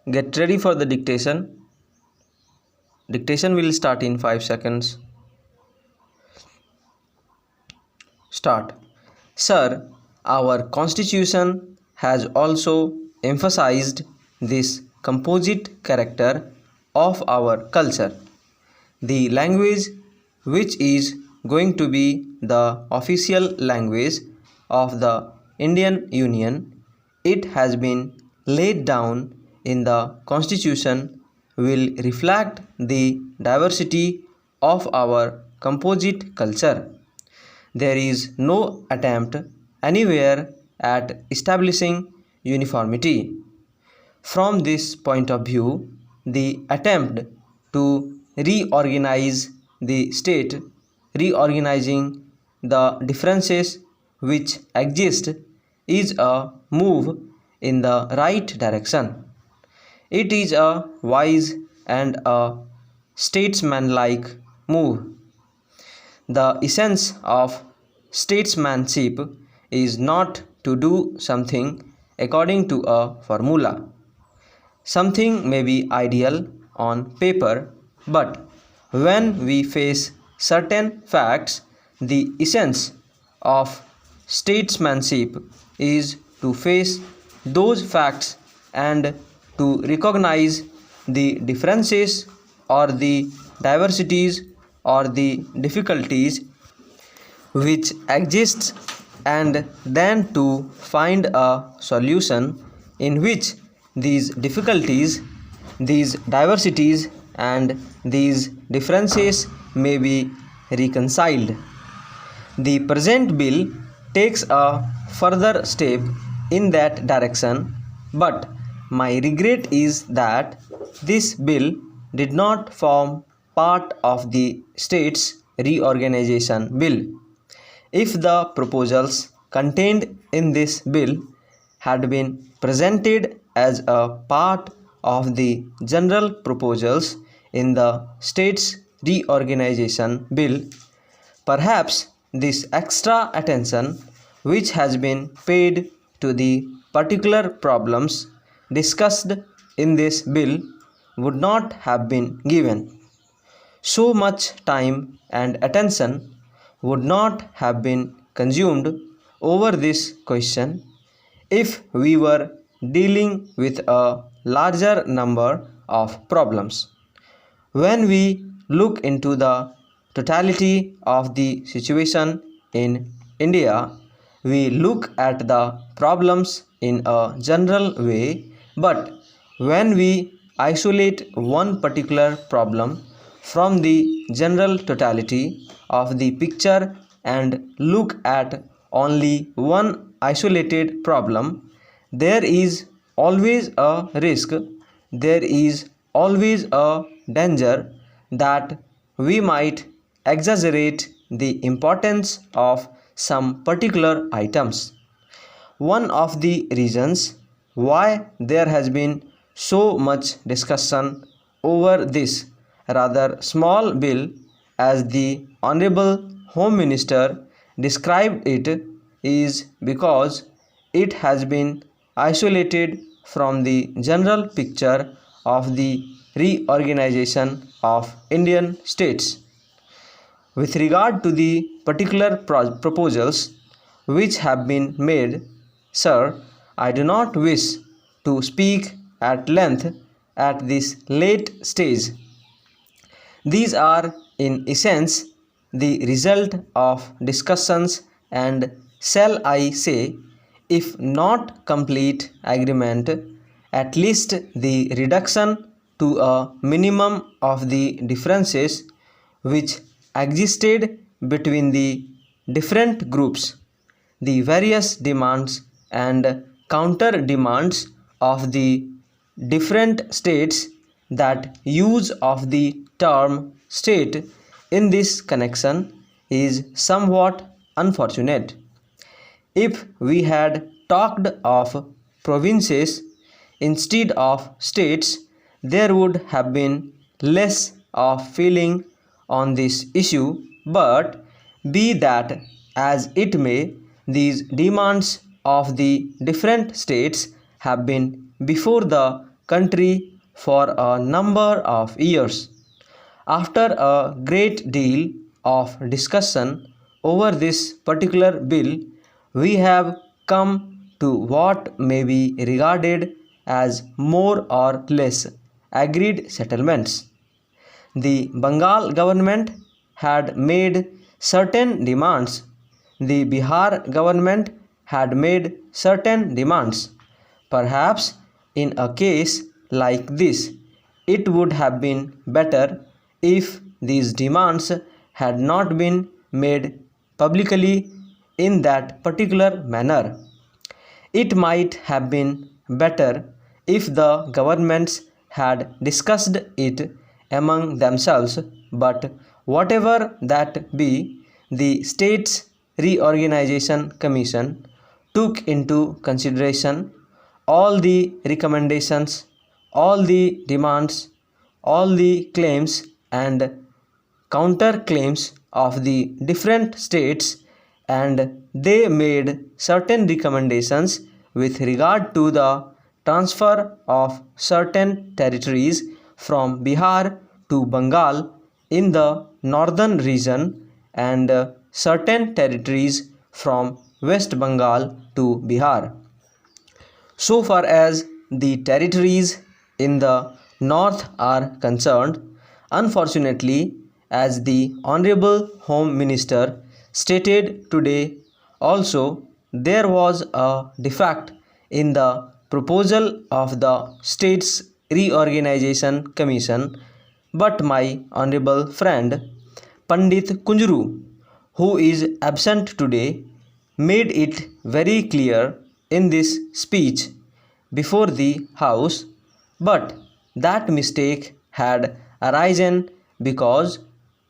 Get ready for the dictation. Dictation will start in 5 seconds. Start. Sir, our constitution has also emphasized this composite character of our culture. The language, which is going to be the official language of the Indian Union, it has been laid down in the constitution, will reflect the diversity of our composite culture. There is no attempt anywhere at establishing uniformity. From this point of view, the attempt to reorganize the state, reorganizing the differences which exist, is a move in the right direction. It is a wise and a statesmanlike move. The essence of statesmanship is not to do something according to a formula. Something may be ideal on paper, but when we face certain facts, the essence of statesmanship is to face those facts and to recognize the differences or the diversities or the difficulties which exists, and then to find a solution in which these difficulties, these diversities and these differences may be reconciled. The present bill takes a further step in that direction, but my regret is that this bill did not form part of the state's reorganization bill. If the proposals contained in this bill had been presented as a part of the general proposals in the state's reorganization bill, perhaps this extra attention which has been paid to the particular problems discussed in this bill would not have been given. So much time and attention would not have been consumed over this question if we were dealing with a larger number of problems. When we look into the totality of the situation in India, we look at the problems in a general way, but when we isolate one particular problem from the general totality of the picture and look at only one isolated problem, there is always a risk, there is always a danger that we might exaggerate the importance of some particular items. One of the reasons why there has been so much discussion over this rather small bill, as the Honorable Home Minister described it, is because it has been isolated from the general picture of the reorganization of Indian states. With regard to the particular proposals which have been made, sir, I do not wish to speak at length at this late stage. These are in essence the result of discussions and, shall I say, if not complete agreement, at least the reduction to a minimum of the differences which existed between the different groups, the various demands and counter demands of the different states. That use of the term state in this connection is somewhat unfortunate. If we had talked of provinces instead of states, there would have been less of feeling on this issue, but be that as it may, these demands of the different states have been before the country for a number of years. After a great deal of discussion over this particular bill, we have come to what may be regarded as more or less agreed settlements. The Bengal government had made certain demands. The Bihar government had made certain demands. Perhaps in a case like this, it would have been better if these demands had not been made publicly in that particular manner. It might have been better if the governments had discussed it among themselves, but whatever that be, the States Reorganization Commission took into consideration all the recommendations, all the demands, all the claims and counterclaims of the different states, and they made certain recommendations with regard to the transfer of certain territories from Bihar to Bengal in the northern region and certain territories from West Bengal to Bihar. So far as the territories in the north are concerned, unfortunately, as the Honorable Home Minister stated today, also there was a defect in the proposal of the States Reorganization Commission, but my honorable friend Pandit Kunjuru, who is absent today, made it very clear in this speech before the House, but that mistake had arisen because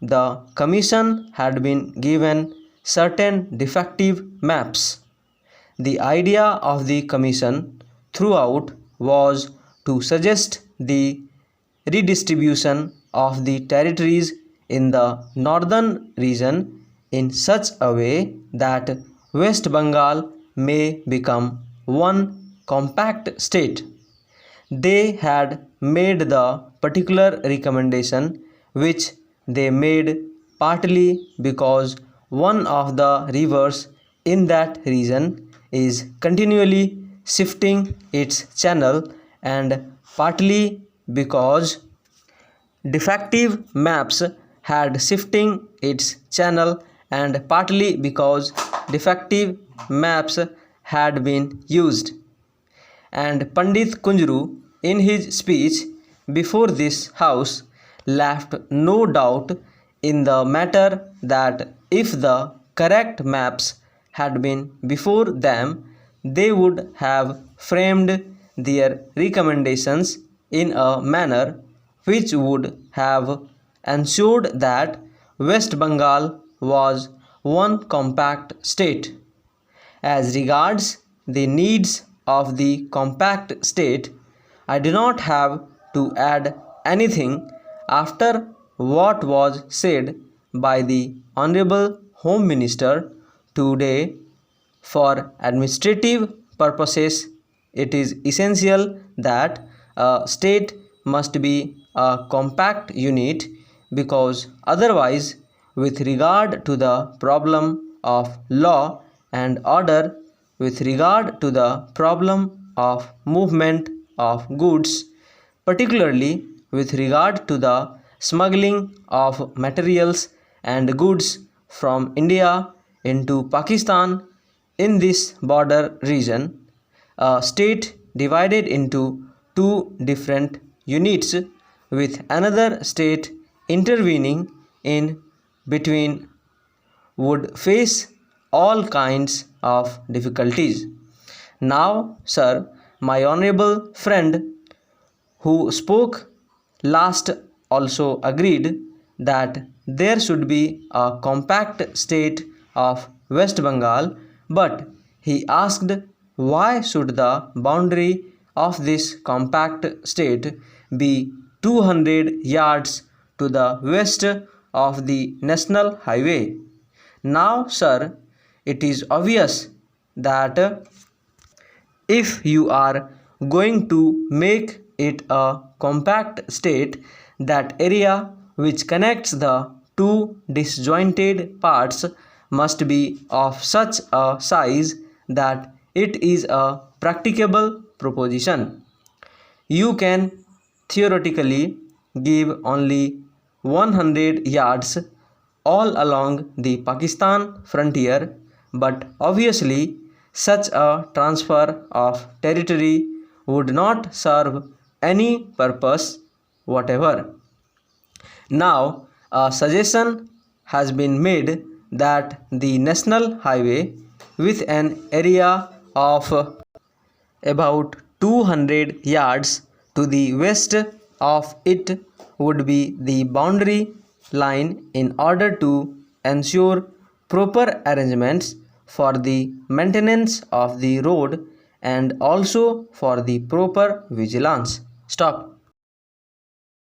the Commission had been given certain defective maps. The idea of the Commission throughout was to suggest the redistribution of the territories in the northern region in such a way that West Bengal may become one compact state. They had made the particular recommendation which they made partly because one of the rivers in that region is continually shifting its channel, and partly because defective maps had shifting its channel, and partly because defective maps had been used. And Pandit Kunjuru, in his speech before this House, left no doubt in the matter that if the correct maps had been before them, they would have framed their recommendations in a manner which would have ensured that West Bengal was one compact state. As regards the needs of the compact state, I do not have to add anything after what was said by the Honorable Home Minister today. For administrative purposes, it is essential that a state must be a compact unit, because otherwise, with regard to the problem of law and order, with regard to the problem of movement of goods, particularly with regard to the smuggling of materials and goods from India into Pakistan in this border region, a state divided into two different units with another state intervening in between would face all kinds of difficulties. Now, sir, my honorable friend who spoke last also agreed that there should be a compact state of West Bengal, but he asked why should the boundary of this compact state be 200 yards to the west of the national highway. Now, sir, it is obvious that if you are going to make it a compact state, that area which connects the two disjointed parts must be of such a size that it is a practicable proposition. You can theoretically give only 100 yards all along the Pakistan frontier, but obviously such a transfer of territory would not serve any purpose whatever. Now, a suggestion has been made that the national highway, with an area of about 200 yards to the west of it, would be the boundary line in order to ensure proper arrangements for the maintenance of the road and also for the proper vigilance. Stop.